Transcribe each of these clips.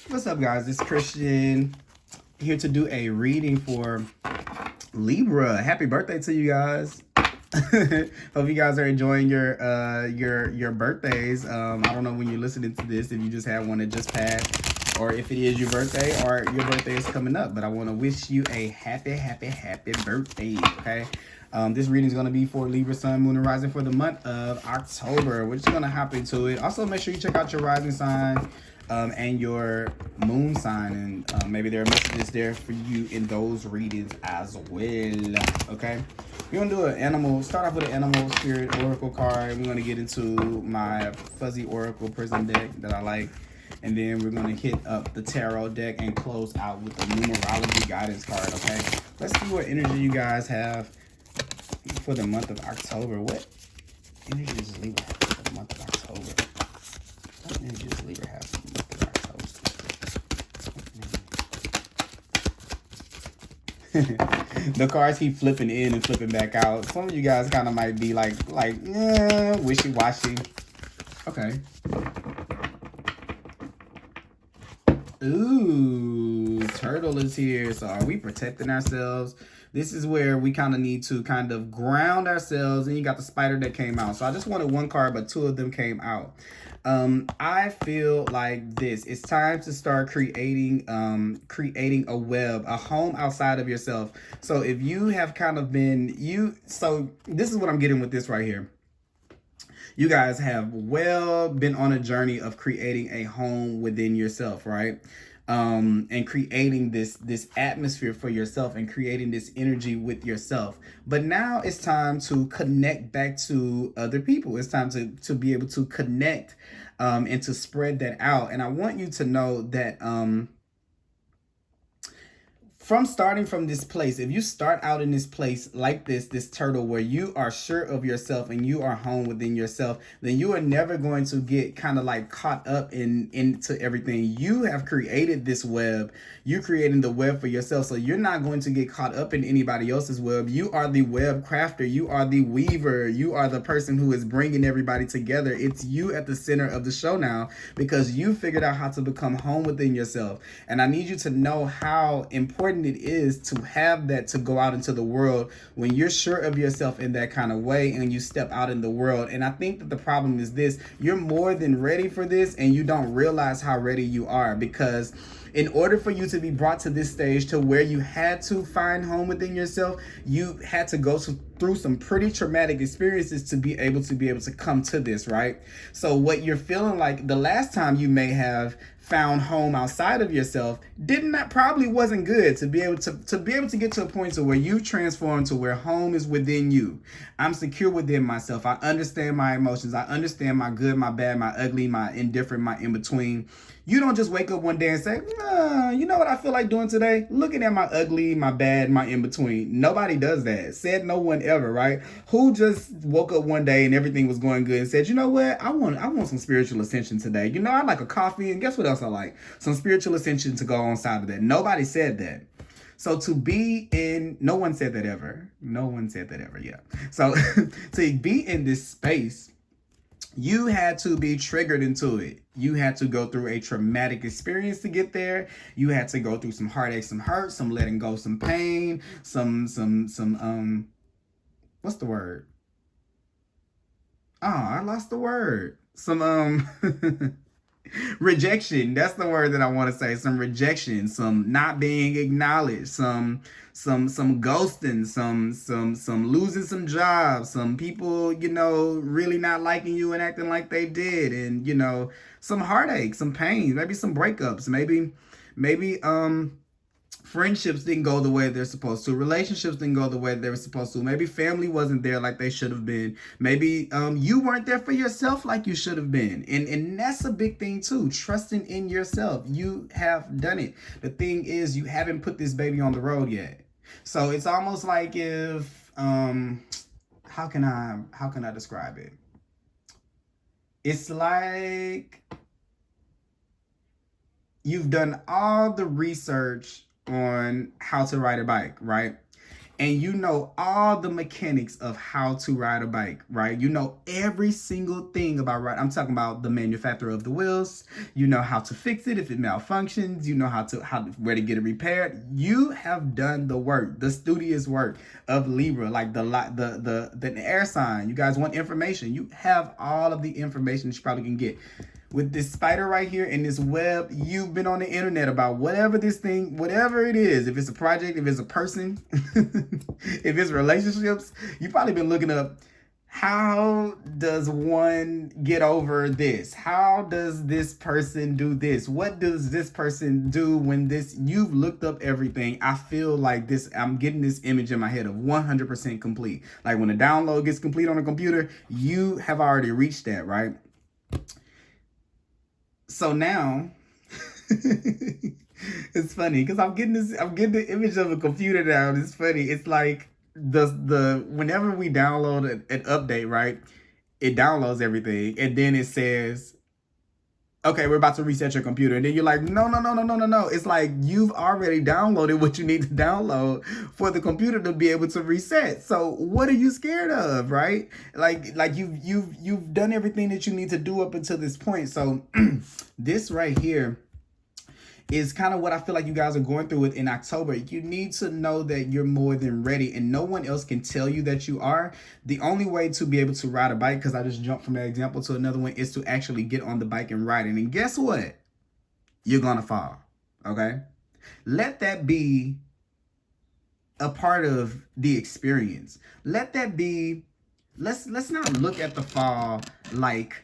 What's up, guys? It's Christian here to do a reading for Libra. Happy birthday to you guys. Hope you guys are enjoying your birthdays. I don't know when you're listening to this, if you just had one that just passed, or if it is your birthday or your birthday is coming up. But I want to wish you a happy birthday. Okay. This reading is going to be for Libra, Sun, Moon, and Rising for the month of October. We're just going to hop into it. Also, make sure you check out your rising sign and your moon sign, and maybe there are messages there for you in those readings as well. Okay, we're gonna do an animal. Start off with an animal spirit oracle card. We're gonna get into my fuzzy oracle prism deck that I like, and then we're gonna hit up the tarot deck and close out with the numerology guidance card. Okay, let's see what energy you guys have for the month of October. What energy does Libra have for the month of October? What energy does Libra have for the month of October? The cards keep flipping in and flipping back out. Some of you guys kind of might be like wishy-washy. Okay. Ooh, turtle is here. So are we protecting ourselves? This is where we kind of need to kind of ground ourselves. And you got the spider that came out. So I just wanted one card, but two of them came out. I feel like this. It's time to start creating a web, a home outside of yourself. So if you have kind of been, so this is what I'm getting with this right here. You guys have been on a journey of creating a home within yourself, right? And creating this atmosphere for yourself and creating this energy with yourself. But now it's time to connect back to other people. It's time to be able to connect and to spread that out. And I want you to know that from starting from this place, if you start out in this place like this turtle, where you are sure of yourself and you are home within yourself, then you are never going to get kind of like caught up into everything. You have created this web. You're creating the web for yourself. So you're not going to get caught up in anybody else's web. You are the web crafter. You are the weaver. You are the person who is bringing everybody together. It's you at the center of the show now, because you figured out how to become home within yourself. And I need you to know how important it is to have that, to go out into the world when you're sure of yourself in that kind of way and you step out in the world. And I think that the problem is this: you're more than ready for this and you don't realize how ready you are, because in order for you to be brought to this stage to where you had to find home within yourself, you had to go through some pretty traumatic experiences to be able to come to this, right? So what you're feeling like the last time you may have found home outside of yourself probably wasn't good. To be able to get to a point to where you transform to where home is within you. I'm secure within myself. I understand my emotions. I understand my good, my bad, my ugly, my indifferent, my in between. You don't just wake up one day and say, you know what I feel like doing today? Looking at my ugly, my bad, my in between. Nobody does that. Said no one ever, right? Who just woke up one day and everything was going good and said, you know what? I want some spiritual ascension today. You know, I like a coffee, and guess what else I like? Some spiritual ascension to go on side of that. Nobody said that. So no one said that ever. No one said that ever, yeah. So to be in this space, you had to be triggered into it. You had to go through a traumatic experience to get there. You had to go through some heartache, some hurt, some letting go, some pain, some what's the word? Oh, I lost the word. Some rejection. That's the word that I want to say. Some rejection, some not being acknowledged, some ghosting, some losing some jobs, some people, really not liking you and acting like they did, and some heartache, some pain, maybe some breakups, maybe friendships didn't go the way they're supposed to. Relationships didn't go the way they were supposed to. Maybe family wasn't there like they should have been. Maybe you weren't there for yourself like you should have been. And that's a big thing too. Trusting in yourself. You have done it. The thing is, you haven't put this baby on the road yet. So it's almost like if how can I describe it? It's like you've done all the research on how to ride a bike, right? and you know all the mechanics of how to ride a bike, right? You know every single thing about ride. I'm talking about the manufacturer of the wheels. You know how to fix it if it malfunctions. You know where to get it repaired. You have done the work, the studious work of Libra, like the air sign. You guys want information. You have all of the information that you probably can get. With this spider right here in this web, you've been on the internet about whatever this thing, whatever it is. If it's a project, if it's a person, if it's relationships, you've probably been looking up, how does one get over this? How does this person do this? What does this person do when this? You've looked up everything. I feel like this, I'm getting this image in my head of 100% complete. Like when the download gets complete on a computer, you have already reached that, right? So now it's funny because I'm getting the image of a computer now. It's funny. It's like the whenever we download an update, right? It downloads everything and then it says, okay, we're about to reset your computer. And then you're like, no. It's like you've already downloaded what you need to download for the computer to be able to reset. So what are you scared of, right? Like you've done everything that you need to do up until this point. So this right here is kind of what I feel like you guys are going through with in October. You need to know that you're more than ready and no one else can tell you that you are. The only way to be able to ride a bike, because I just jumped from that example to another one, is to actually get on the bike and ride it. And guess what? You're going to fall, okay? Let that be a part of the experience. Let that be, let's not look at the fall like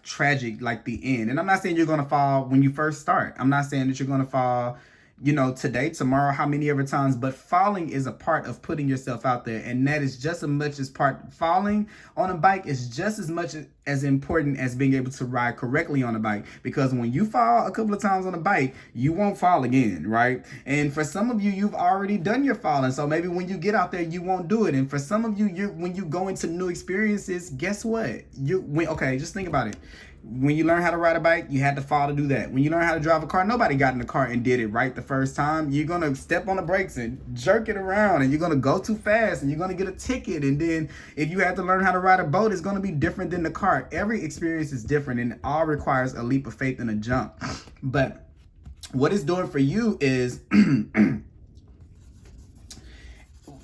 tragic, like the end. And I'm not saying you're going to fall when you first start. I'm not saying that you're going to fall, you know, today, tomorrow, how many ever times, but falling is a part of putting yourself out there. And that is just as much as falling on a bike is just as much as important as being able to ride correctly on a bike. Because when you fall a couple of times on a bike, you won't fall again, right? And for some of you, you've already done your falling. So maybe when you get out there, you won't do it. And for some of you, when you go into new experiences, guess what? Okay, just think about it. When you learn how to ride a bike, you had to fall to do that. When you learn how to drive a car, nobody got in the car and did it right the first time. You're going to step on the brakes and jerk it around, and you're going to go too fast, and you're going to get a ticket. And then if you have to learn how to ride a boat, it's going to be different than the car. Every experience is different, and it all requires a leap of faith and a jump. But what it's doing for you is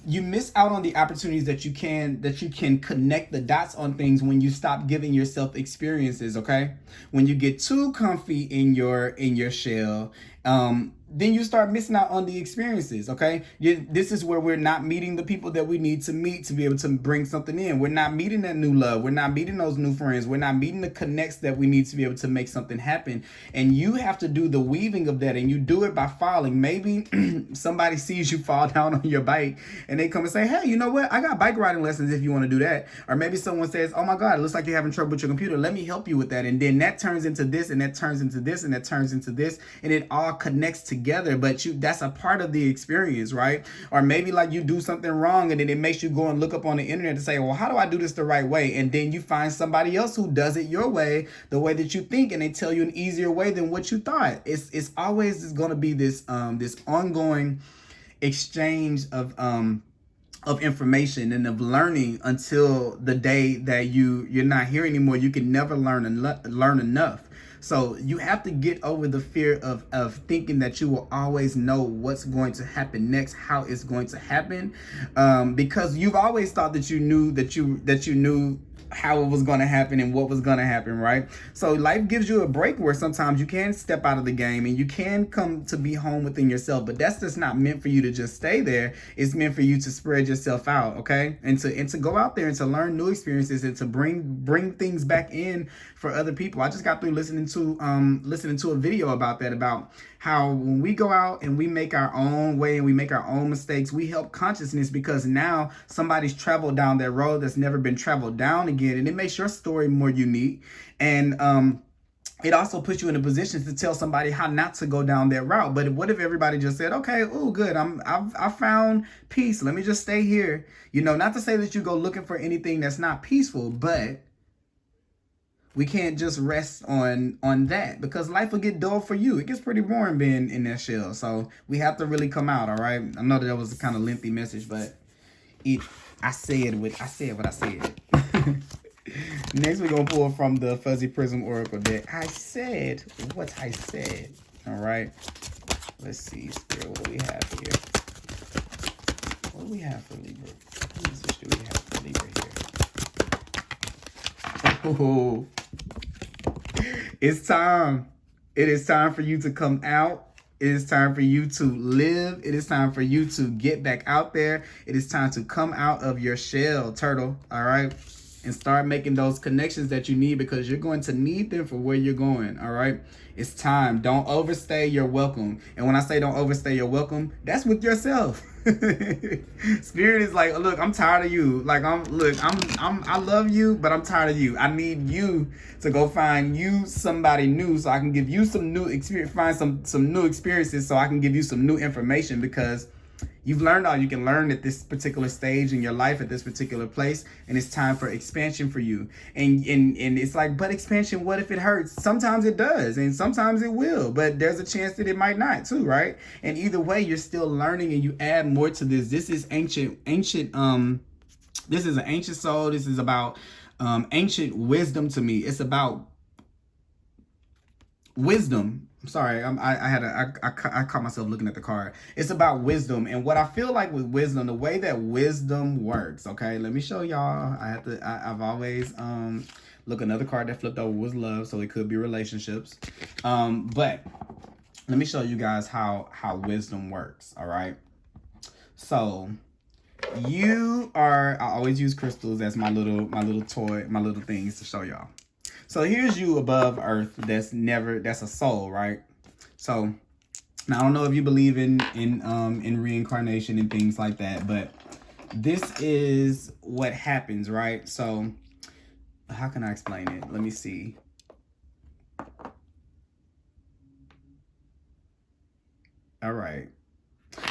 you miss out on the opportunities that you can connect the dots on things when you stop giving yourself experiences, okay? When you get too comfy in your shell, then you start missing out on the experiences, okay? This is where we're not meeting the people that we need to meet to be able to bring something in. We're not meeting that new love. We're not meeting those new friends. We're not meeting the connects that we need to be able to make something happen. And you have to do the weaving of that, and you do it by falling. Maybe somebody sees you fall down on your bike and they come and say, hey, you know what? I got bike riding lessons if you want to do that. Or maybe someone says, oh my God, it looks like you're having trouble with your computer. Let me help you with that. And then that turns into this, and that turns into this, and that turns into this, and it all connects together. But that's a part of the experience, right? Or maybe like you do something wrong and then it makes you go and look up on the internet to say, well, how do I do this the right way? And then you find somebody else who does it your way, the way that you think, and they tell you an easier way than what you thought. It's always going to be this ongoing exchange of information and of learning until the day that you're not here anymore. You can never learn enough. So you have to get over the fear of thinking that you will always know what's going to happen next, how it's going to happen, because you've always thought that you knew how it was going to happen and what was going to happen, right? So life gives you a break where sometimes you can step out of the game and you can come to be home within yourself, but that's just not meant for you to just stay there. It's meant for you to spread yourself out, okay? And to go out there and to learn new experiences and to bring things back in for other people. I just got through listening to a video about that, about how when we go out and we make our own way and we make our own mistakes, we help consciousness, because now somebody's traveled down that road that's never been traveled down again, and it makes your story more unique. And it also puts you in a position to tell somebody how not to go down that route. But what if everybody just said, okay, oh, good, I found peace, let me just stay here. You know, not to say that you go looking for anything that's not peaceful, but We can't just rest on that, because life will get dull for you. It gets pretty boring being in that shell. So we have to really come out, all right? I know that was a kind of lengthy message, but I said what I said. Next, we're going to pull from the Fuzzy Prism Oracle deck. I said what I said, all right? Let's see, Spirit, what do we have here? What do we have for Libra? What message do we have for Libra here? Oh, it's time. It is time for you to come out. It is time for you to live. It is time for you to get back out there. It is time to come out of your shell, turtle, all right? And start making those connections that you need, because you're going to need them for where you're going, all right? It's time. Don't overstay your welcome. And when I say don't overstay your welcome, that's with yourself. Spirit is like, look, I'm tired of you. Like, I love you, but I'm tired of you. I need you to go find you somebody new, so I can give you some new experience, find some new experiences, so I can give you some new information, because you've learned all you can learn at this particular stage in your life, at this particular place, and it's time for expansion for you. And it's like, but expansion, what if it hurts? Sometimes it does, and sometimes it will, but there's a chance that it might not too, right? And either way, you're still learning, and you add more to this. This is ancient, this is an ancient soul. This is about ancient wisdom to me. It's about wisdom. I'm sorry, I caught myself looking at the card. It's about wisdom, and what I feel like with wisdom, the way that wisdom works. Okay, let me show y'all. I've always look, another card that flipped over was love, so it could be relationships. But let me show you guys how wisdom works. All right, so I always use crystals as my little toy, my little things to show y'all. So here's you above earth. That's a soul, right? So now I don't know if you believe in reincarnation and things like that, but this is what happens, right? So how can I explain it? Let me see. All right.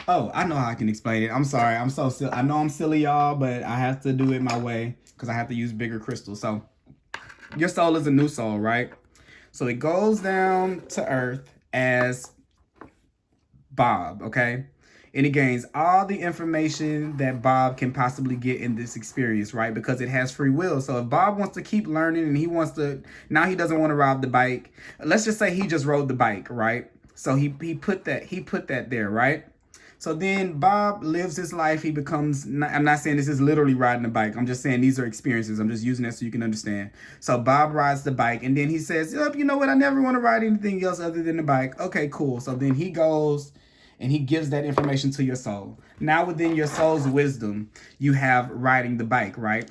Oh, I know how I can explain it. I'm sorry. I'm so silly. I know I'm silly, y'all, but I have to do it my way, because I have to use bigger crystals. So your soul is a new soul, right? So it goes down to earth as Bob, okay? And it gains all the information that Bob can possibly get in this experience, right? Because it has free will. So if Bob wants to keep learning, and he now he doesn't want to ride the bike. Let's just say he just rode the bike, right? So he put that there, right? So then Bob lives his life. He becomes, I'm not saying this is literally riding a bike. I'm just saying these are experiences. I'm just using that so you can understand. So Bob rides the bike, and then he says, yep, you know what? I never want to ride anything else other than the bike. Okay, cool. So then he goes and he gives that information to your soul. Now within your soul's wisdom, you have riding the bike, right?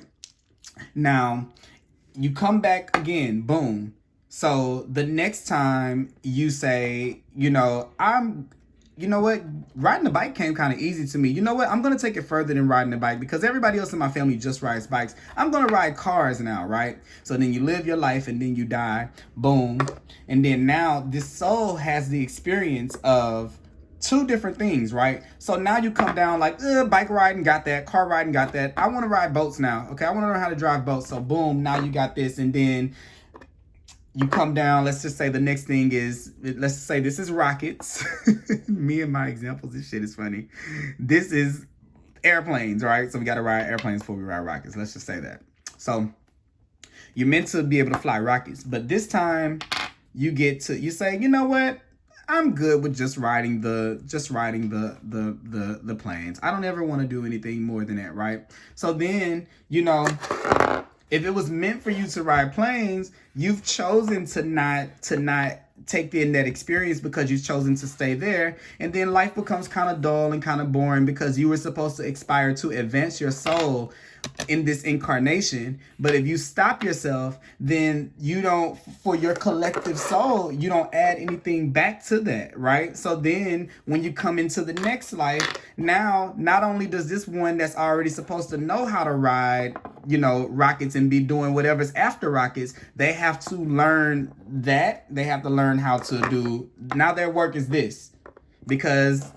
Now you come back again, boom. So the next time you say, you know what? Riding the bike came kind of easy to me. You know what? I'm going to take it further than riding the bike, because everybody else in my family just rides bikes. I'm going to ride cars now, right? So then you live your life, and then you die. Boom. And then now this soul has the experience of two different things, right? So now you come down like, bike riding, got that. Car riding, got that. I want to ride boats now. Okay, I want to learn how to drive boats. So boom, now you got this. And then you come down, let's just say the next thing is, let's say this is rockets. Me and my examples, this shit is funny. This is airplanes, right? So we got to ride airplanes before we ride rockets. Let's just say that. So you're meant to be able to fly rockets, but this time you say, you know what? I'm good with just riding the planes. I don't ever want to do anything more than that, right? So then, if it was meant for you to ride planes, you've chosen to not take in that experience, because you've chosen to stay there. And then life becomes kind of dull and kind of boring, because you were supposed to aspire to advance your soul in this incarnation. But if you stop yourself, then you don't, for your collective soul, you don't add anything back to that, right? So then when you come into the next life, now not only does this one that's already supposed to know how to ride, rockets and be doing whatever's after rockets, they have to learn that. They have to learn how to do, now their work is this, because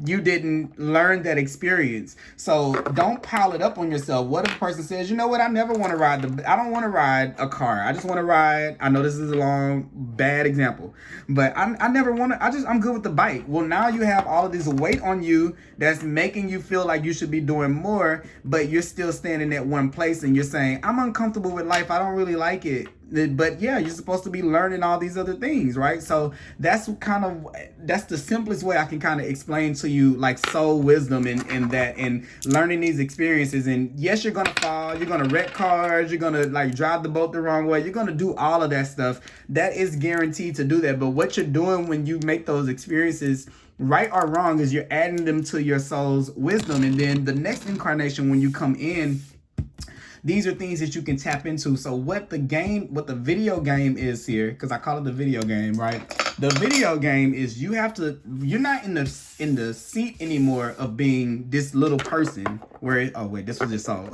you didn't learn that experience. So don't pile it up on yourself. What if a person says, you know what, I never want to ride I don't want to ride a car. I just want to ride, I know this is a long, bad example, but I never want to, I'm good with the bike. Well, now you have all of this weight on you that's making you feel like you should be doing more, but you're still standing at one place and you're saying, I'm uncomfortable with life. I don't really like it. But yeah, you're supposed to be learning all these other things, right? So that's the simplest way I can kind of explain to you, like, soul wisdom and that, and learning these experiences. And yes, you're gonna fall, you're gonna wreck cars, you're gonna like drive the boat the wrong way, you're gonna do all of that stuff. That is guaranteed to do that. But what you're doing when you make those experiences, right or wrong, is you're adding them to your soul's wisdom. And then the next incarnation, when you come in, these are things that you can tap into. So what the video game is here, because I call it the video game, right? The video game is you're not in the seat anymore of being this little person where, oh wait, this was your soul.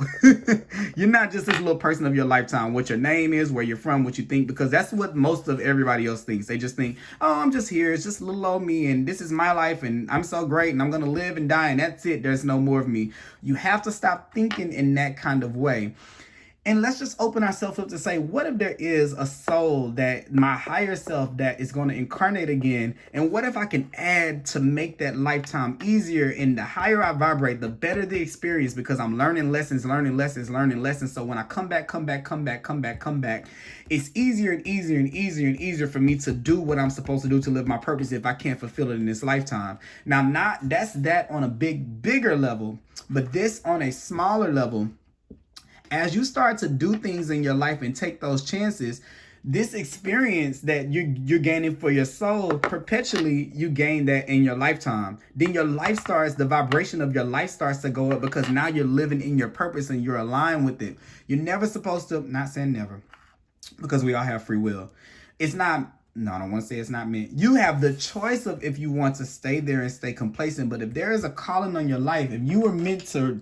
You're not just this little person of your lifetime, what your name is, where you're from, what you think, because that's what most of everybody else thinks. They just think, oh, I'm just here. It's just little old me, and this is my life, and I'm so great, and I'm going to live and die, and that's it. There's no more of me. You have to stop thinking in that kind of way. And let's just open ourselves up to say, what if there is a soul, that my higher self, that is going to incarnate again? And what if I can add to make that lifetime easier? And the higher I vibrate, the better the experience, because I'm learning lessons. So when I come back, it's easier and easier for me to do what I'm supposed to do to live my purpose if I can't fulfill it in this lifetime. Now, that's that on a bigger level, but this on a smaller level. As you start to do things in your life and take those chances, this experience that you're gaining for your soul, perpetually you gain that in your lifetime. Then your life the vibration of your life starts to go up, because now you're living in your purpose and you're aligned with it. You're never supposed to, not saying never, because we all have free will. It's not, no, I don't want to say it's not meant. You have the choice of if you want to stay there and stay complacent. But if there is a calling on your life, if you were meant to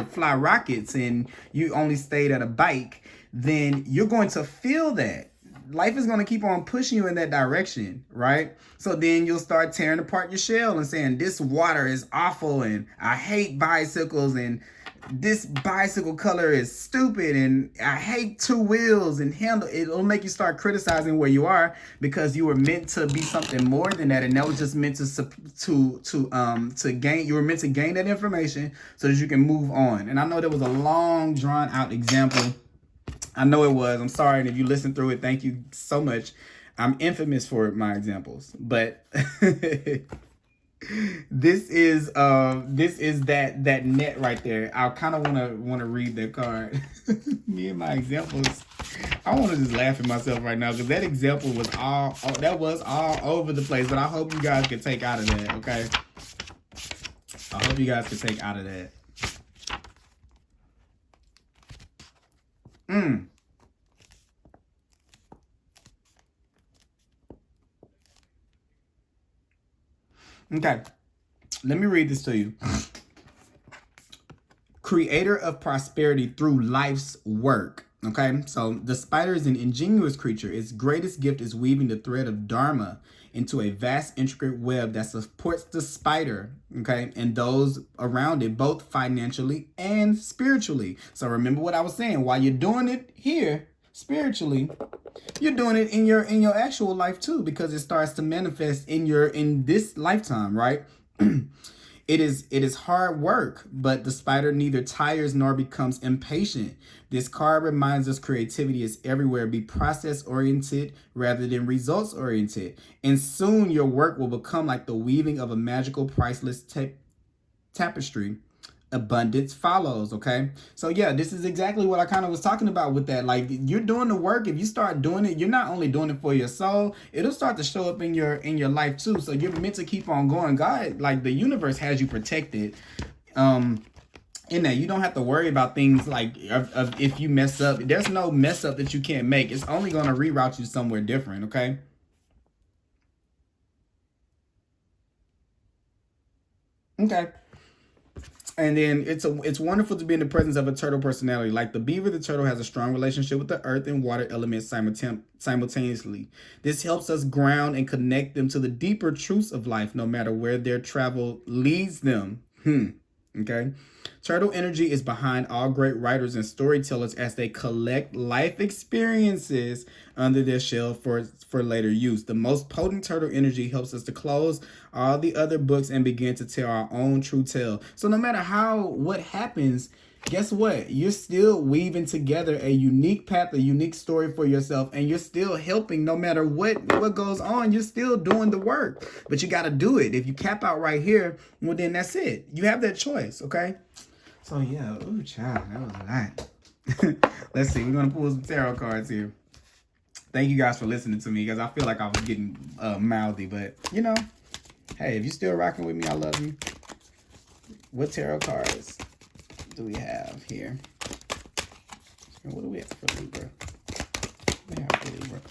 fly rockets and you only stayed at a bike, then you're going to feel that. Life is going to keep on pushing you in that direction, right? So then you'll start tearing apart your shell and saying, this water is awful, and I hate bicycles, and this bicycle color is stupid, and I hate two wheels and handle. It'll make you start criticizing where you are, because you were meant to be something more than that, and that was just meant to gain. You were meant to gain that information so that you can move on. And I know there was a long, drawn out example. I know it was. I'm sorry, and if you listen through it, thank you so much. I'm infamous for my examples, but this is that net right there. I kind of want to read that card. Me and my examples. I want to just laugh at myself right now, because that example was all over the place. But I hope you guys can take out of that. Okay. I hope you guys can take out of that. Okay, let me read this to you. Creator of prosperity through life's work. Okay, so the spider is an ingenious creature. Its greatest gift is weaving the thread of Dharma into a vast, intricate web that supports the spider, okay, and those around it, both financially and spiritually. So remember what I was saying. While you're doing it here spiritually, you're doing it in your actual life too, because it starts to manifest in this lifetime, right? It is hard work, but the spider neither tires nor becomes impatient. This card reminds us creativity is everywhere. Be process-oriented rather than results-oriented. And soon your work will become like the weaving of a magical, priceless tapestry. Abundance follows, okay? So yeah, this is exactly what I kind of was talking about with that. Like, you're doing the work. If you start doing it, you're not only doing it for your soul, it'll start to show up in your life too. So you're meant to keep on going. God, like, the universe has you protected. In that you don't have to worry about things like of if you mess up. There's no mess up that you can't make. It's only going to reroute you somewhere different, okay? Okay. And then it's wonderful to be in the presence of a turtle personality. Like the beaver, the turtle has a strong relationship with the earth and water elements simultaneously. This helps us ground and connect them to the deeper truths of life, no matter where their travel leads them. Okay. Turtle energy is behind all great writers and storytellers as they collect life experiences under their shell for later use. The most potent turtle energy helps us to close all the other books and begin to tell our own true tale. So no matter what happens, guess what? You're still weaving together a unique path, a unique story for yourself, and you're still helping no matter what goes on. You're still doing the work, but you got to do it. If you cap out right here, well, then that's it. You have that choice, okay? So, yeah. Ooh, child, that was a lot. Let's see. We're going to pull some tarot cards here. Thank you guys for listening to me because I feel like I was getting mouthy, but, you know, hey, if you're still rocking with me, I love you. What tarot cards do we have here? What do we have for Libra? What do we have for Libra?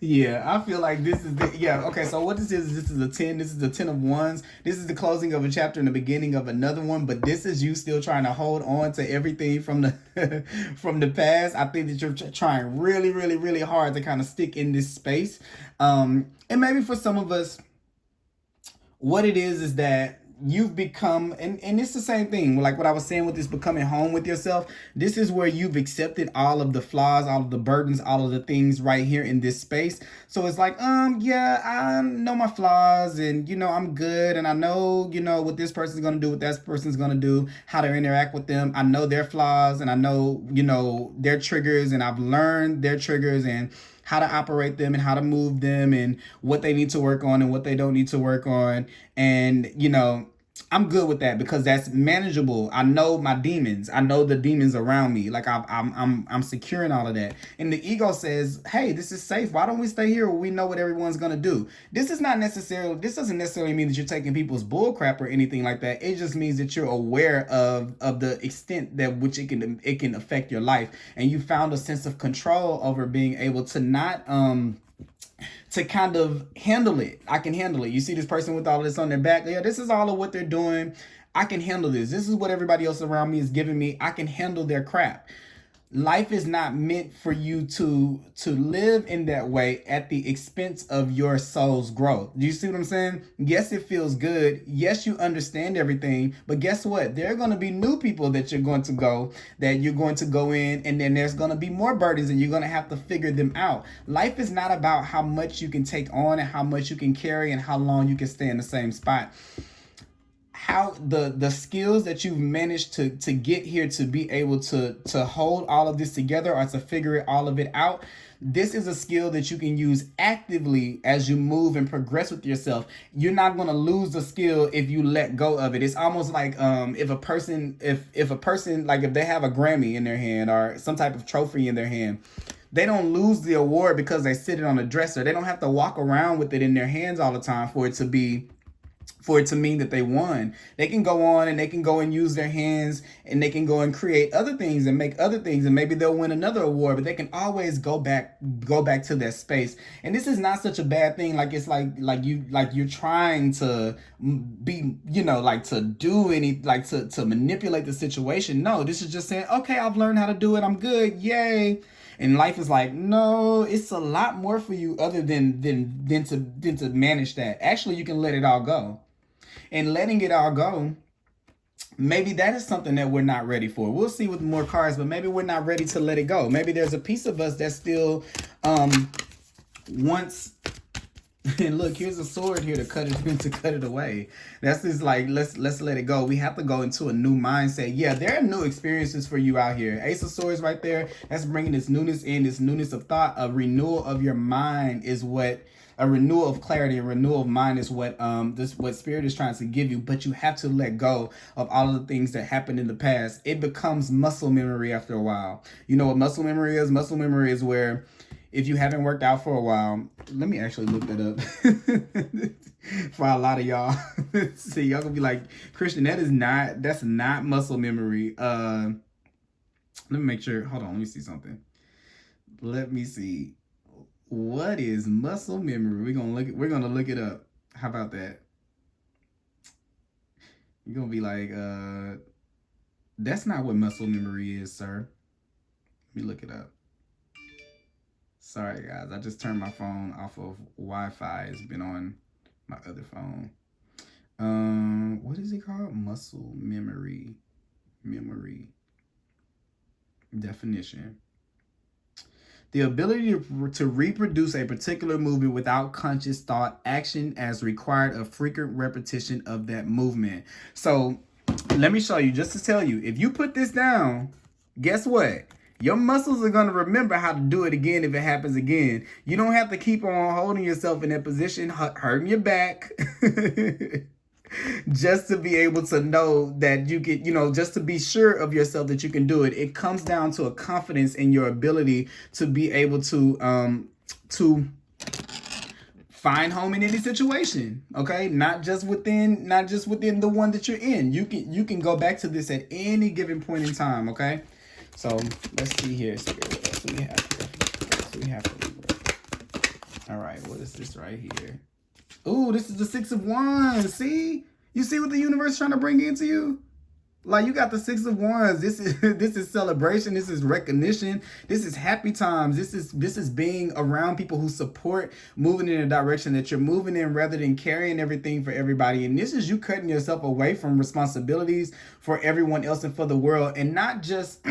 Yeah, I feel like this is okay, so what this is a 10. This is the 10 of wands. This is the closing of a chapter and the beginning of another one, but this is you still trying to hold on to everything from the from the past. I think that you're trying really, really, really hard to kind of stick in this space. And maybe for some of us, what it is that you've become, and it's the same thing, like what I was saying with this becoming home with yourself. This is where you've accepted all of the flaws, all of the burdens, all of the things right here in this space. So it's like, yeah, I know my flaws, and, you know, I'm good, and I know, you know, what this person's going to do, what that person's going to do, how to interact with them. I know their flaws, and I know, you know, their triggers, and I've learned their triggers, and how to operate them and how to move them and what they need to work on and what they don't need to work on. And, you know, I'm good with that because that's manageable. I know my demons. I know the demons around me. Like I'm securing all of that. And the ego says, hey, this is safe. Why don't we stay here where we know what everyone's going to do? This doesn't necessarily mean that you're taking people's bull crap or anything like that. It just means that you're aware of the extent that which it can affect your life. And you found a sense of control over being able to not, to kind of handle it. I can handle it. You see this person with all this on their back. Yeah, this is all of what they're doing. I can handle this. This is what everybody else around me is giving me. I can handle their crap. Life is not meant for you to live in that way at the expense of your soul's growth. Do you see what I'm saying? Yes, it feels good. Yes, you understand everything. But guess what? There are going to be new people that you're going to go in, and then there's going to be more burdens, and you're going to have to figure them out. Life is not about how much you can take on and how much you can carry and how long you can stay in the same spot. How the skills that you've managed to get here to be able to hold all of this together or to figure all of it out, this is a skill that you can use actively as you move and progress with yourself. You're not going to lose the skill if you let go of it. It's almost like if a person like if they have a Grammy in their hand or some type of trophy in their hand, they don't lose the award because they sit it on a dresser. They don't have to walk around with it in their hands all the time for it to mean that they won. They can go on and they can go and use their hands and they can go and create other things and make other things, and maybe they'll win another award, but they can always go back to that space. And this is not such a bad thing. Like it's like you're trying to be, you know, like to do any, like to manipulate the situation. No, this is just saying, okay, I've learned how to do it. I'm good. Yay. And life is like, no, it's a lot more for you other than to manage that. Actually, you can let it all go. And letting it all go, maybe that is something that we're not ready for. We'll see with more cards, but maybe we're not ready to let it go. Maybe there's a piece of us that still wants. And look, here's a sword here to cut it away. That's just like, let's let it go. We have to go into a new mindset. Yeah, there are new experiences for you out here. Ace of Swords right there. That's bringing this newness in, this newness of thought. A renewal of your mind is what. A renewal of clarity, a renewal of mind is what what Spirit is trying to give you. But you have to let go of all of the things that happened in the past. It becomes muscle memory after a while. You know what muscle memory is? Muscle memory is where if you haven't worked out for a while, let me actually look that up for a lot of y'all. See, y'all gonna be like, Christian, that's not muscle memory. Let me make sure. Hold on, let me see something. Let me see. What is muscle memory? We're gonna look it up. How about that? You're gonna be like, that's not what muscle memory is, sir. Let me look it up. Sorry guys, I just turned my phone off of Wi-Fi. It's been on my other phone. What is it called? Muscle memory. Memory. Definition. The ability to reproduce a particular movement without conscious thought, action as required of frequent repetition of that movement. So let me show you, just to tell you, if you put this down, guess what? Your muscles are going to remember how to do it again if it happens again. You don't have to keep on holding yourself in that position, hurting your back. Just to be able to know that you can, just to be sure of yourself that you can do it. It comes down to a confidence in your ability to be able to find home in any situation. Okay, not just within the one that you're in. You can go back to this at any given point in time. Okay, so let's see here. What else do we have here? What else do we have for Libra? All right, what is this right here? Ooh, this is the Six of Wands. See? You see what the universe is trying to bring into you? Like, you got the Six of Wands. This is celebration. This is recognition. This is happy times. This is being around people who support, moving in a direction that you're moving in rather than carrying everything for everybody. And this is you cutting yourself away from responsibilities for everyone else and for the world. And not just,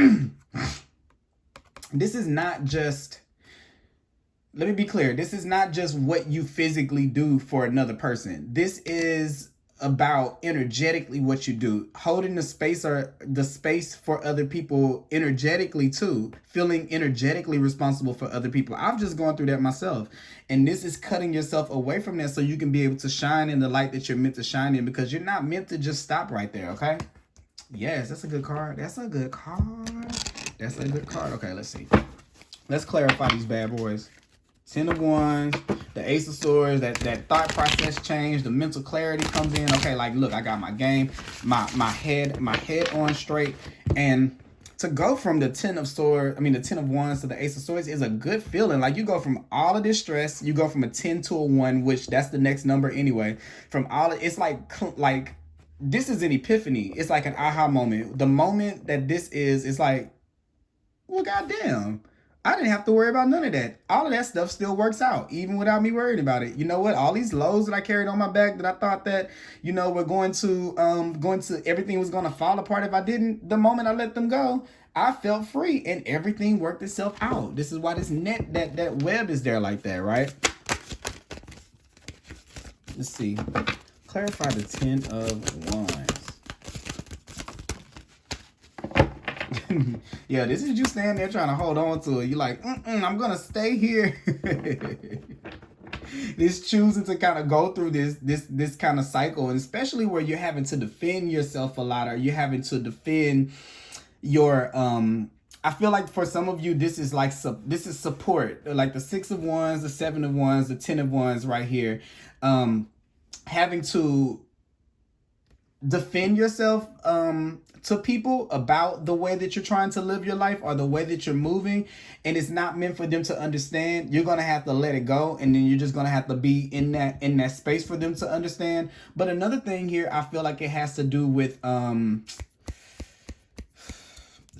this is not just, let me be clear. This is not just what you physically do for another person. This is about energetically what you do, holding the space for other people energetically too, feeling energetically responsible for other people. I've just gone through that myself, and this is cutting yourself away from that so you can be able to shine in the light that you're meant to shine in, because you're not meant to just stop right there. Okay, yes, that's a good card. That's a good card. That's a good card. Okay, let's see. Let's clarify these bad boys. 10 of Wands, the Ace of Swords, that thought process change, the mental clarity comes in. Okay, like, look, I got my game, my head on straight. And to go from the 10 of Wands to the Ace of Swords is a good feeling. Like, you go from all of this stress, you go from a 10 to a 1, which that's the next number anyway. From all of, it's like this is an epiphany. It's like an aha moment. The moment that this is, it's like, well, goddamn. I didn't have to worry about none of that. All of that stuff still works out, even without me worrying about it. You know what? All these lows that I carried on my back that I thought that, were going to everything was going to fall apart if I didn't. The moment I let them go, I felt free and everything worked itself out. This is why this net, that web is there like that, right? Let's see. Clarify the 10 of Wands. Yeah, this is you standing there trying to hold on to it. You're like, I'm gonna stay here. This choosing to kind of go through this kind of cycle, and especially where you're having to defend yourself a lot, or you're having to defend your I feel like for some of you this is support, like the 6 of Wands, the 7 of Wands, the 10 of Wands right here, having to defend yourself to people about the way that you're trying to live your life or the way that you're moving, and it's not meant for them to understand. You're gonna have to let it go, and then you're just gonna have to be in that space for them to understand. But another thing here, I feel like it has to do with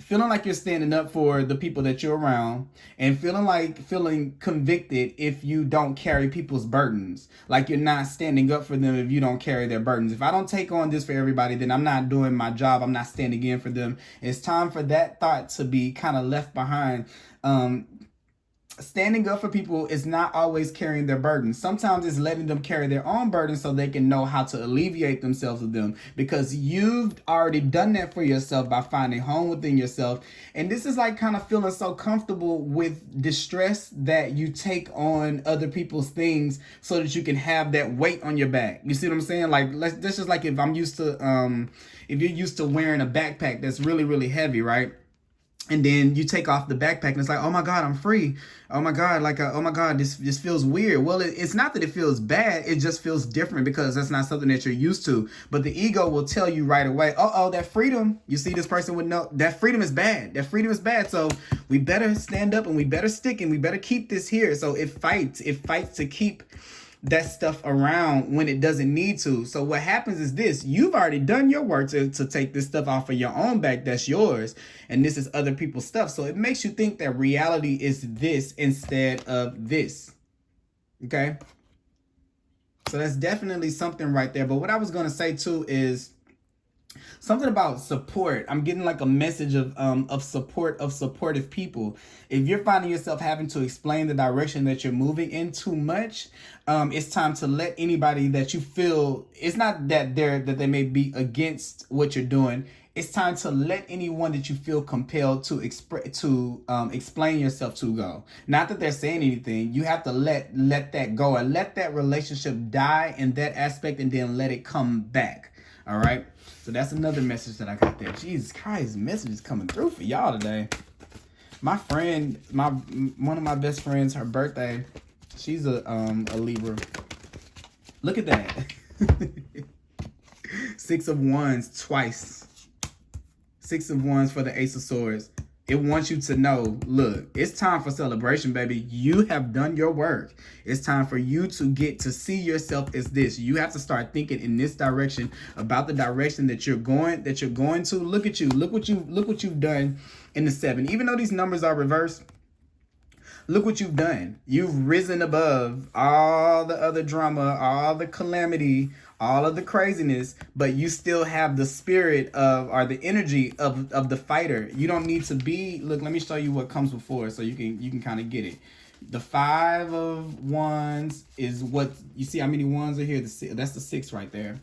feeling like you're standing up for the people that you're around, and feeling convicted if you don't carry people's burdens. Like, you're not standing up for them if you don't carry their burdens. If I don't take on this for everybody, then I'm not doing my job. I'm not standing in for them. It's time for that thought to be kind of left behind. Standing up for people is not always carrying their burdens. Sometimes it's letting them carry their own burdens so they can know how to alleviate themselves of them, because you've already done that for yourself by finding home within yourself. And this is like kind of feeling so comfortable with distress that you take on other people's things so that you can have that weight on your back. You see what I'm saying? Like, this is like if you're used to wearing a backpack that's really, really heavy, right? And then you take off the backpack and it's like, oh my God, I'm free. Oh my God, like, oh my God, this feels weird. Well, it's not that it feels bad. It just feels different because that's not something that you're used to. But the ego will tell you right away, oh, that freedom, you see this person would know that freedom is bad. That freedom is bad. So we better stand up and we better stick and we better keep this here. So it fights to keep that stuff around when it doesn't need to. So what happens is this: you've already done your work to take this stuff off of your own back. That's yours. And this is other people's stuff. So it makes you think that reality is this instead of this. Okay. So that's definitely something right there. But what I was going to say too is something about support. I'm getting like a message of support, of supportive people. If you're finding yourself having to explain the direction that you're moving in too much, it's time to let anybody that you feel, it's not that they may be against what you're doing. It's time to let anyone that you feel compelled to explain yourself to go. Not that they're saying anything. You have to let that go, and let that relationship die in that aspect, and then let it come back. All right. So that's another message that I got there. Jesus Christ, messages coming through for y'all today. My friend, one of my best friends, her birthday, she's a Libra. Look at that. 6 of Wands twice. 6 of Wands for the Ace of Swords. It wants you to know, look, it's time for celebration, baby. You have done your work. It's time for you to get to see yourself as this. You have to start thinking in this direction about the direction that you're going to. Look at you. Look what you've done in the 7. Even though these numbers are reversed, look what you've done. You've risen above all the other drama, all the calamity, all of the craziness, but you still have the spirit of, or the energy of the fighter. You don't need to be, look, let me show you what comes before so you can kind of get it. The 5 of Wands is what, you see how many wands are here? That's the 6 right there.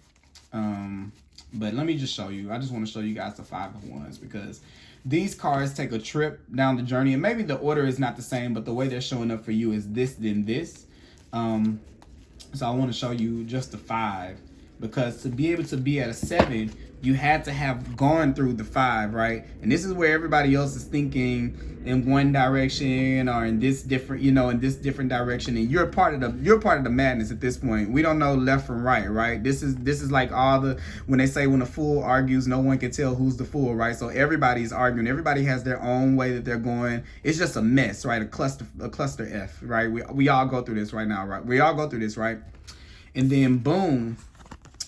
But let me just show you. I just want to show you guys the 5 of Wands, because these cards take a trip down the journey, and maybe the order is not the same, but the way they're showing up for you is this, then this. So I want to show you just the 5, because to be able to be at a 7, you had to have gone through the 5, right? And this is where everybody else is thinking in one direction or in this different, in this different direction, and you're part of the madness at this point. We don't know left from right, right? This is like when they say when a fool argues, no one can tell who's the fool, right? So everybody's arguing. Everybody has their own way that they're going. It's just a mess, right? A cluster F, right? We all go through this right now, right? We all go through this, right? And then boom,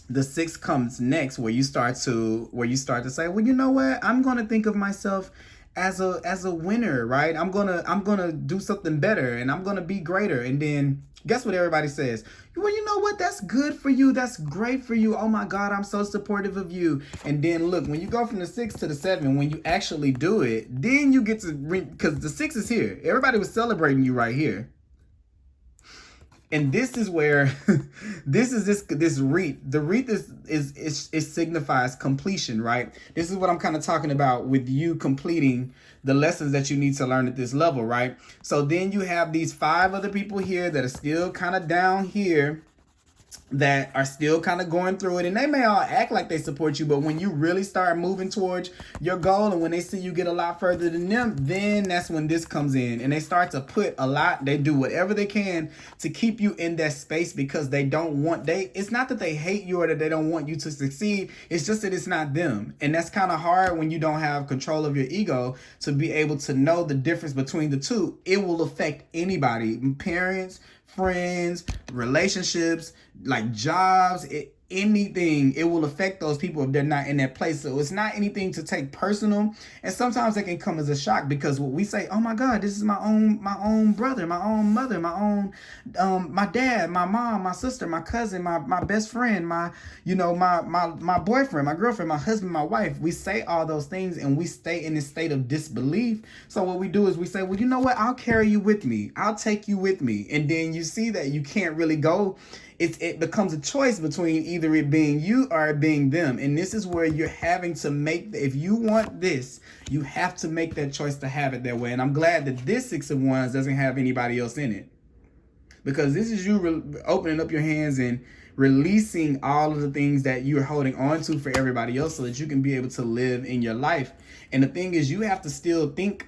the 6 comes next, where you start to say, well, you know what? I'm going to think of myself as a winner, right? I'm gonna do something better, and I'm gonna be greater. And then guess what everybody says? Well, you know what? That's good for you. That's great for you. Oh my God, I'm so supportive of you. And then look, when you go from the 6 to the 7, when you actually do it, then you get to because the 6 is here. Everybody was celebrating you right here. And this is where this wreath. The wreath is signifies completion, right? This is what I'm kind of talking about with you completing the lessons that you need to learn at this level, right? So then you have these 5 other people here that are still kind of down here, that are still kind of going through it, and they may all act like they support you, but when you really start moving towards your goal, and when they see you get a lot further than them, then that's when this comes in, and they start to put a lot, they do whatever they can to keep you in that space, because they don't want, it's not that they hate you or that they don't want you to succeed, it's just that it's not them. And that's kind of hard when you don't have control of your ego to be able to know the difference between the two. It will affect anybody, parents, friends, relationships, like jobs, anything. It will affect those people if they're not in that place. So it's not anything to take personal. And sometimes it can come as a shock, because what we say, oh my God, this is my own brother, my own mother, my own my dad, my mom, my sister, my cousin, my best friend, my boyfriend, my girlfriend, my husband, my wife. We say all those things, and we stay in this state of disbelief. So what we do is we say, well, you know what? I'll carry you with me. I'll take you with me. And then you see that you can't really go. It becomes a choice between either it being you or it being them. And this is where you're having to make, if you want this, you have to make that choice to have it that way. And I'm glad that this 6 of Wands doesn't have anybody else in it, because this is you opening up your hands and releasing all of the things that you're holding on to for everybody else so that you can be able to live in your life. And the thing is, you have to still think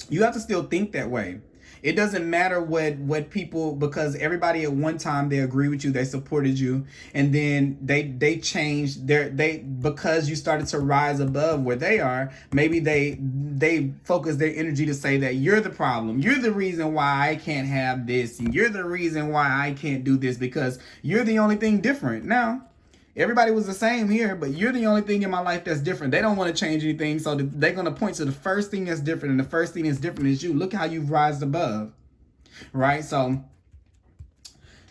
that way. It doesn't matter what people, because everybody at one time, they agree with you, they supported you, and then they changed because you started to rise above where they are. Maybe they focus their energy to say that you're the problem, you're the reason why I can't have this, and you're the reason why I can't do this, because you're the only thing different. Now, everybody was the same here, but you're the only thing in my life that's different. They don't want to change anything, so they're going to point to the first thing that's different, and the first thing that's different is you. Look how you've risen above, right? So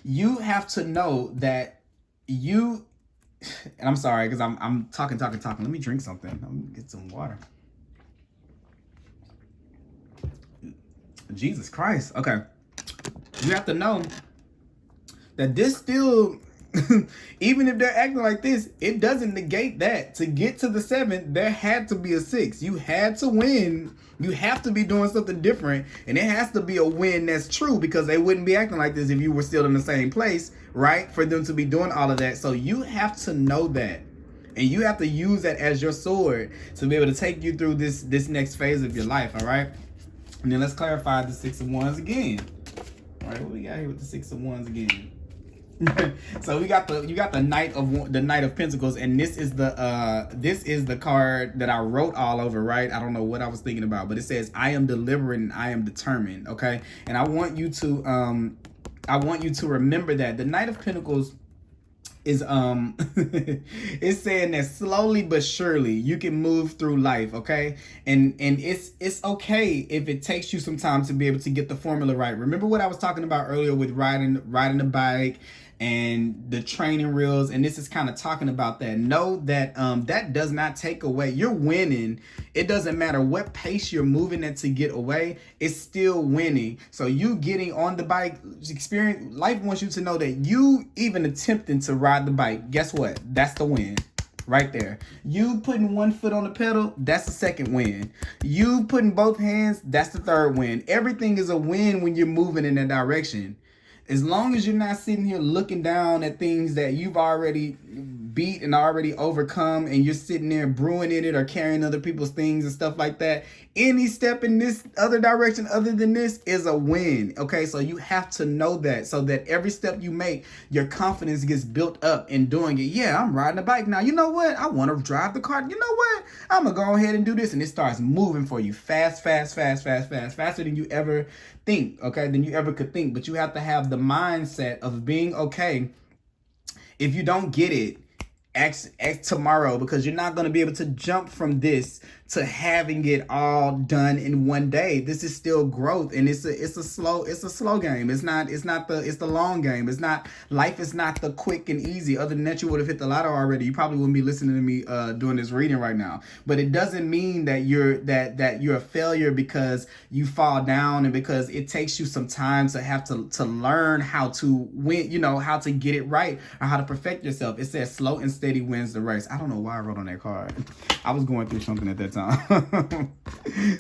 you have to know that you, and I'm sorry because I'm talking. Let me drink something. Let me get some water. Jesus Christ. Okay. You have to know that this still... even if they're acting like this, it doesn't negate that. To get to the 7th, there had to be a 6. You had to win. You have to be doing something different, and it has to be a win that's true, because they wouldn't be acting like this if you were still in the same place, right? For them to be doing all of that. So you have to know that, and you have to use that as your sword to be able to take you through this next phase of your life. All right, and then let's clarify the 6 of Wands again. All right, what we got here with the 6 of Wands again? So you got the Knight of Pentacles, and this is the card that I wrote all over, right? I don't know what I was thinking about, but it says, I am deliberate and I am determined. Okay, and I want you to remember that the Knight of Pentacles is it's saying that slowly but surely you can move through life, okay? And it's okay if it takes you some time to be able to get the formula right. Remember what I was talking about earlier with riding the bike and the training wheels, and this is kind of talking about that. Know that that does not take away. You're winning. It doesn't matter what pace you're moving at to get away, it's still winning. So you getting on the bike, experience, life wants you to know that you even attempting to ride the bike, guess what? That's the win. Right there. You putting one foot on the pedal, that's the second win. You putting both hands, that's the third win. Everything is a win when you're moving in that direction. As long as you're not sitting here looking down at things that you've already beat and already overcome, and you're sitting there brewing in it or carrying other people's things and stuff like that, any step in this other direction other than this is a win. Okay, so you have to know that, so that every step you make, your confidence gets built up in doing it. Yeah, I'm riding a bike now. You know what? I want to drive the car. You know what? I'm going to go ahead and do this. And it starts moving for you fast, faster than you ever think, okay, than you ever could think. But you have to have the mindset of being okay if you don't get it. Ask tomorrow, because you're not going to be able to jump from this to having it all done in one day. This is still growth, and it's a slow game. It's the long game. It's not, life is not the quick and easy. Other than that, you would have hit the lotto already. You probably wouldn't be listening to me doing this reading right now. But it doesn't mean that you're a failure because you fall down, and because it takes you some time to have to learn how to win, you know, how to get it right, or how to perfect yourself. It says slow and steady wins the race. I don't know why I wrote on that card. I was going through something at that time.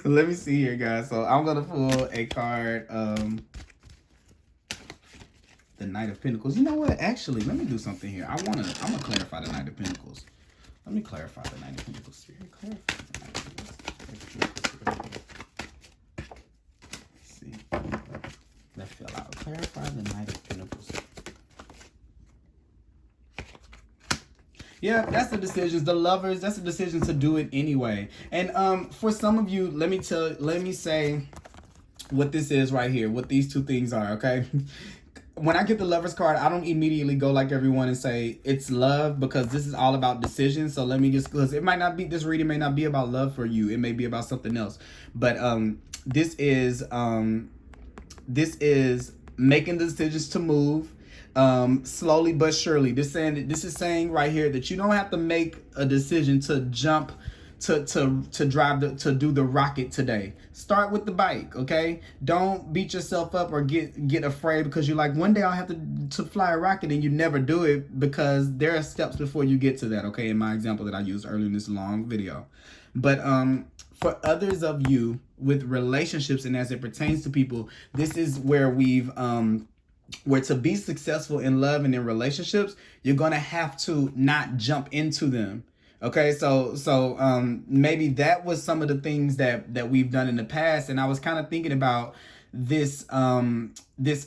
Let me see here, guys. So I'm gonna pull a card, the Knight of Pentacles. You know what? Actually, let me do something here. I'm gonna clarify the Knight of Pentacles. Let me clarify the Knight of Pentacles. Spirit, clarify the Knight of Pentacles. Let's see. That fell out. Clarify the Knight of Pentacles. Yeah, that's the decisions. The Lovers, that's the decision to do it anyway. And for some of you, let me say what this is right here, what these two things are, okay? When I get the Lovers card, I don't immediately go like everyone and say it's love, because this is all about decisions. So let me just, because it might not be, this reading may not be about love for you. It may be about something else. But this is making the decisions to move. Slowly but surely. This is saying right here that you don't have to make a decision to jump to do the rocket today. Start with the bike, okay? Don't beat yourself up or get afraid because you're like, one day I'll have to fly a rocket, and you never do it, because there are steps before you get to that, okay? In my example that I used earlier in this long video. But for others of you with relationships, and as it pertains to people, this is where we've where to be successful in love and in relationships, you're going to have to not jump into them. Okay, so maybe that was some of the things that we've done in the past, and I was kind of thinking about this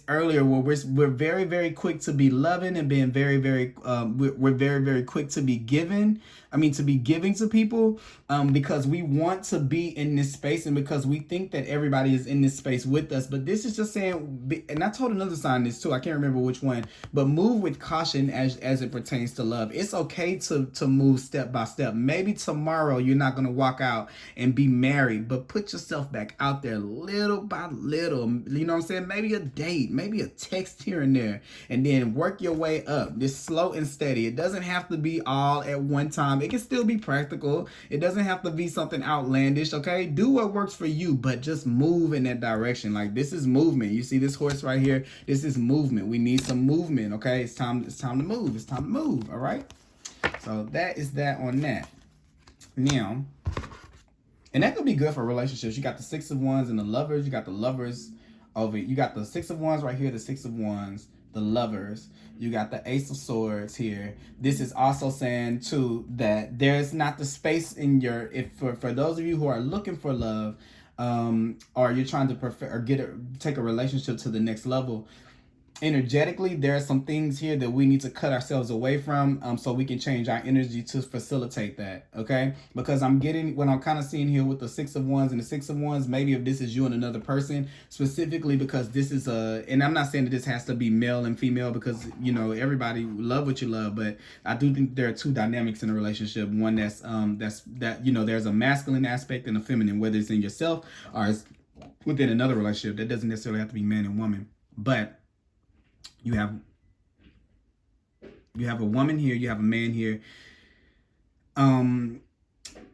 earlier, where we're very, very quick to be loving and being very, very we're very, very quick to be giving. I mean, to be giving to people, because we want to be in this space and because we think that everybody is in this space with us. But this is just saying, and I told another sign this too, I can't remember which one, but move with caution as it pertains to love. It's okay to move step by step. Maybe tomorrow you're not going to walk out and be married, but put yourself back out there little by little. You know what I'm saying? Maybe a date, maybe a text here and there, and then work your way up. This slow and steady. It doesn't have to be all at one time. It can still be practical. It doesn't have to be something outlandish, okay? Do what works for you, but just move in that direction. Like, this is movement. You see this horse right here? This is movement. We need some movement, okay? It's time to move. It's time to move, all right? So that is that on that. Now, and that could be good for relationships. You got the Six of Wands and the Lovers. You got the Lovers over. You got the Six of Wands right here, the Six of Wands, the Lovers. You got the Ace of Swords here. This is also saying too that there's not the space in your, if for those of you who are looking for love, or you're trying to perfect or take a relationship to the next level. Energetically, there are some things here that we need to cut ourselves away from, so we can change our energy to facilitate that, okay? Because I'm getting, what I'm kind of seeing here with the Six of Wands and the Six of Wands, maybe if this is you and another person, specifically because this is and I'm not saying that this has to be male and female, because, you know, everybody love what you love, but I do think there are two dynamics in a relationship. One that, you know, there's a masculine aspect and a feminine, whether it's in yourself or it's within another relationship. That doesn't necessarily have to be man and woman, but you have a woman here, you have a man here.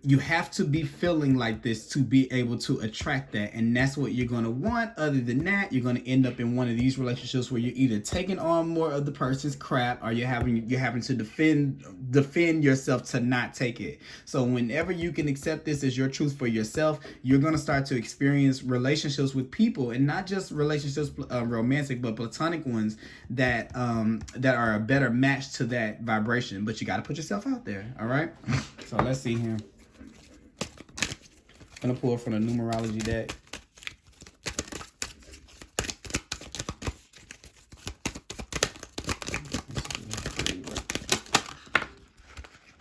You have to be feeling like this to be able to attract that, and that's what you're going to want. Other than that, you're going to end up in one of these relationships where you're either taking on more of the person's crap, or you're having to defend yourself to not take it. So whenever you can accept this as your truth for yourself, you're going to start to experience relationships with people, and not just relationships romantic, but platonic ones that are a better match to that vibration. But you got to put yourself out there. All right, so let's see here. I'm gonna pull from the Numerology deck.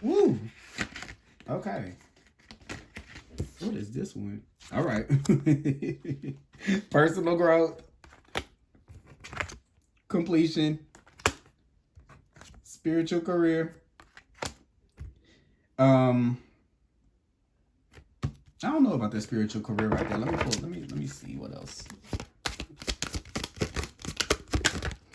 Woo! Okay. What is this one? All right. Personal growth, completion, spiritual career. I don't know about that spiritual career right there. Let me see what else.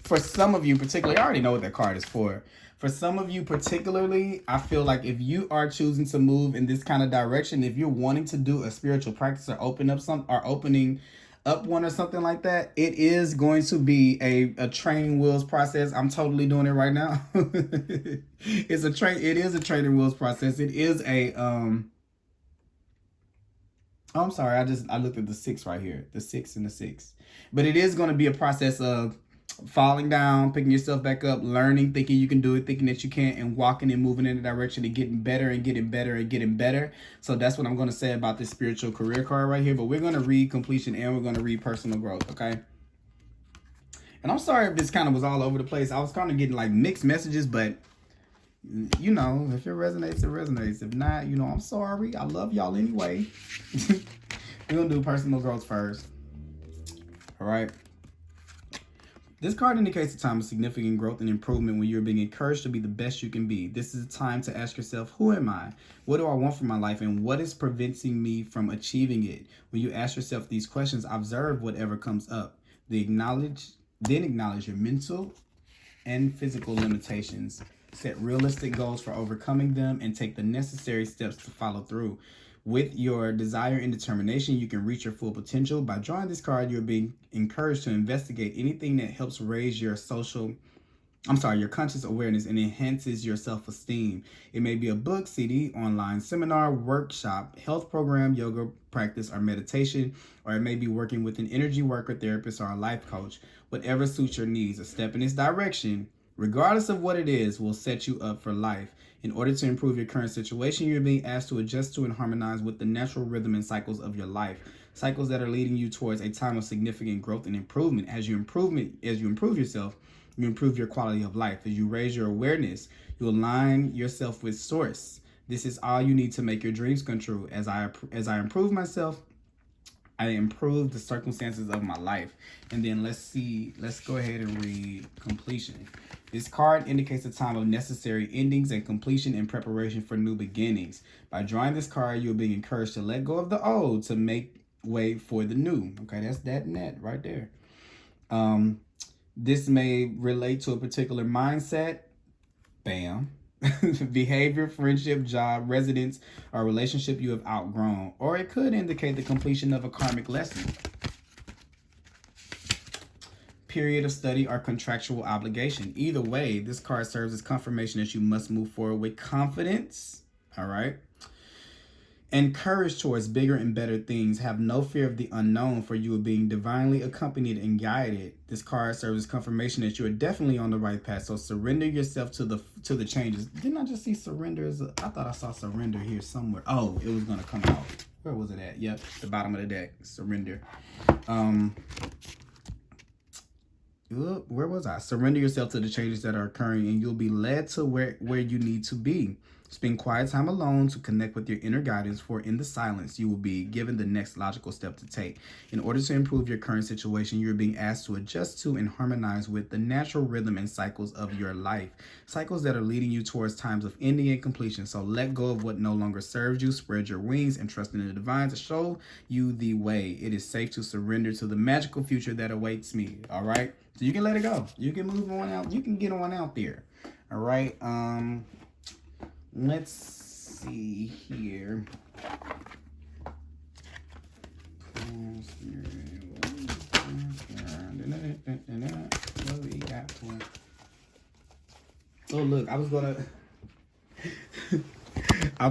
For some of you particularly, I already know what that card is for. For some of you particularly, I feel like if you are choosing to move in this kind of direction, if you're wanting to do a spiritual practice or opening up one or something like that, it is going to be a training wheels process. I'm totally doing it right now. It is a training wheels process. It is a I'm sorry, I looked at the 6 right here. The 6 and the 6. But it is going to be a process of falling down, picking yourself back up, learning, thinking you can do it, thinking that you can, and walking and moving in the direction and getting better and getting better and getting better. So that's what I'm going to say about this spiritual career card right here. But we're going to read completion and we're going to read personal growth, okay? And I'm sorry if this kind of was all over the place. I was kind of getting like mixed messages, but you know, if it resonates, it resonates. If not, you know, I'm sorry. I love y'all anyway. We're going to do personal growth first. All right. This card indicates a time of significant growth and improvement when you're being encouraged to be the best you can be. This is a time to ask yourself, who am I? What do I want from my life? And what is preventing me from achieving it? When you ask yourself these questions, observe whatever comes up. Then acknowledge your mental and physical limitations. Set realistic goals for overcoming them and take the necessary steps to follow through. With your desire and determination, you can reach your full potential. By drawing this card, you're being encouraged to investigate anything that helps raise your social your conscious awareness, and enhances your self-esteem. It may be a book, CD, online seminar, workshop, health program, yoga practice, or meditation, or it may be working with an energy worker, therapist, or a life coach. Whatever suits your needs, a step in this direction, regardless of what it is, will set you up for life. In order to improve your current situation, you're being asked to adjust to and harmonize with the natural rhythm and cycles of your life. Cycles that are leading you towards a time of significant growth and improvement. As you improve yourself, you improve your quality of life. As you raise your awareness, you align yourself with source. This is all you need to make your dreams come true. As I improve myself, I improve the circumstances of my life. And then let's go ahead and read completion. This card indicates a time of necessary endings and completion in preparation for new beginnings. By drawing this card, you're being encouraged to let go of the old to make way for the new. Okay, that's that net right there. This may relate to a particular mindset, bam, behavior, friendship, job, residence, or relationship you have outgrown. Or it could indicate the completion of a karmic lesson, period of study, or contractual obligation. Either way, this card serves as confirmation that you must move forward with confidence, all right? And courage towards bigger and better things. Have no fear of the unknown, for you are being divinely accompanied and guided. This card serves as confirmation that you are definitely on the right path. So surrender yourself to the changes. Didn't I just see surrender as I thought I saw surrender here somewhere. Oh, it was gonna come out. Where was it at? Yep, the bottom of the deck. Surrender. Where was I? Surrender yourself to the changes that are occurring, and you'll be led to where you need to be. Spend quiet time alone to connect with your inner guidance, for in the silence, you will be given the next logical step to take. In order to improve your current situation, you're being asked to adjust to and harmonize with the natural rhythm and cycles of your life. Cycles that are leading you towards times of ending and completion. So let go of what no longer serves you, spread your wings, and trust in the divine to show you the way. It is safe to surrender to the magical future that awaits me. All right? So you can let it go. You can move on out. You can get on out there. All right? Let's see here. Oh, look, I was gonna I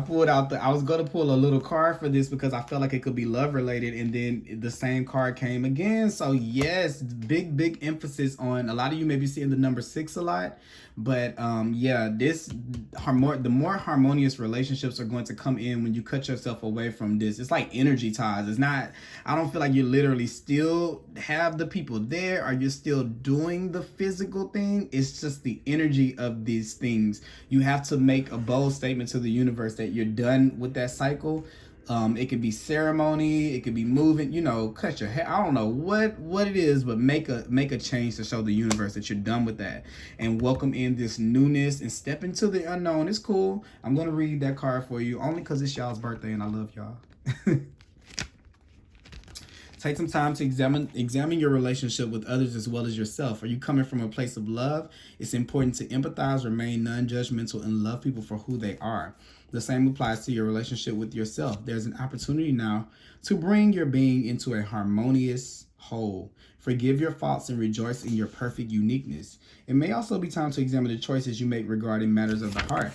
was gonna pull a little card for this because I felt like it could be love related, and then the same card came again. So yes, big emphasis on, a lot of you may be seeing the number 6 a lot, but yeah, the more harmonious relationships are going to come in when you cut yourself away from this. It's like energy ties. It's not, I don't feel like you literally still have the people there, or you're still doing the physical thing. It's just the energy of these things. You have to make a bold statement to the universe that you're done with that cycle. It could be ceremony, it could be moving, cut your hair. I don't know what it is, but make a change to show the universe that you're done with that, and welcome in this newness and step into the unknown. It's cool. I'm gonna read that card for you only because it's y'all's birthday and I love y'all. Take some time to examine your relationship with others as well as yourself. Are you coming from a place of love? It's important to empathize, remain non-judgmental, and love people for who they are. The same applies to your relationship with yourself. There's an opportunity now to bring your being into a harmonious whole. Forgive your faults and rejoice in your perfect uniqueness. It may also be time to examine the choices you make regarding matters of the heart.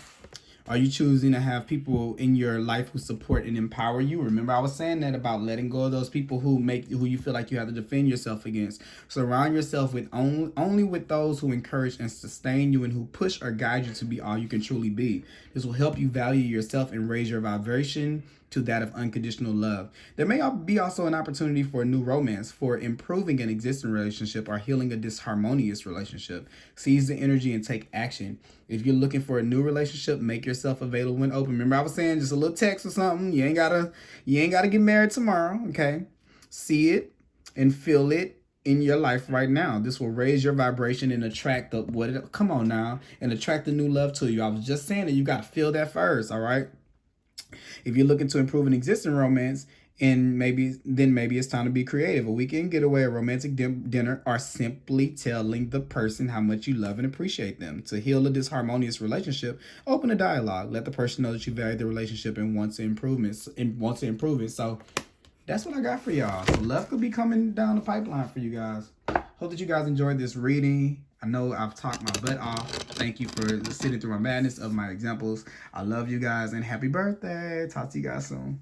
Are you choosing to have people in your life who support and empower you? Remember, I was saying that about letting go of those people who you feel like you have to defend yourself against. Surround yourself with only with those who encourage and sustain you, and who push or guide you to be all you can truly be. This will help you value yourself and raise your vibration to that of unconditional love. There may be also an opportunity for a new romance, for improving an existing relationship, or healing a disharmonious relationship. Seize the energy and take action. If you're looking for a new relationship, make yourself available and open. Remember, I was saying just a little text or something. You ain't gotta get married tomorrow, okay? See it and feel it in your life right now. This will raise your vibration and attract the attract the new love to you. I was just saying that you got to feel that first, all right? If you're looking to improve an existing romance, and maybe it's time to be creative. A weekend getaway, a romantic dinner, or simply telling the person how much you love and appreciate them. To heal a disharmonious relationship, open a dialogue. Let the person know that you value the relationship and want to improve it. So that's what I got for y'all. So love could be coming down the pipeline for you guys. Hope that you guys enjoyed this reading. I know I've talked my butt off. Thank you for sitting through my madness of my examples. I love you guys and happy birthday. Talk to you guys soon.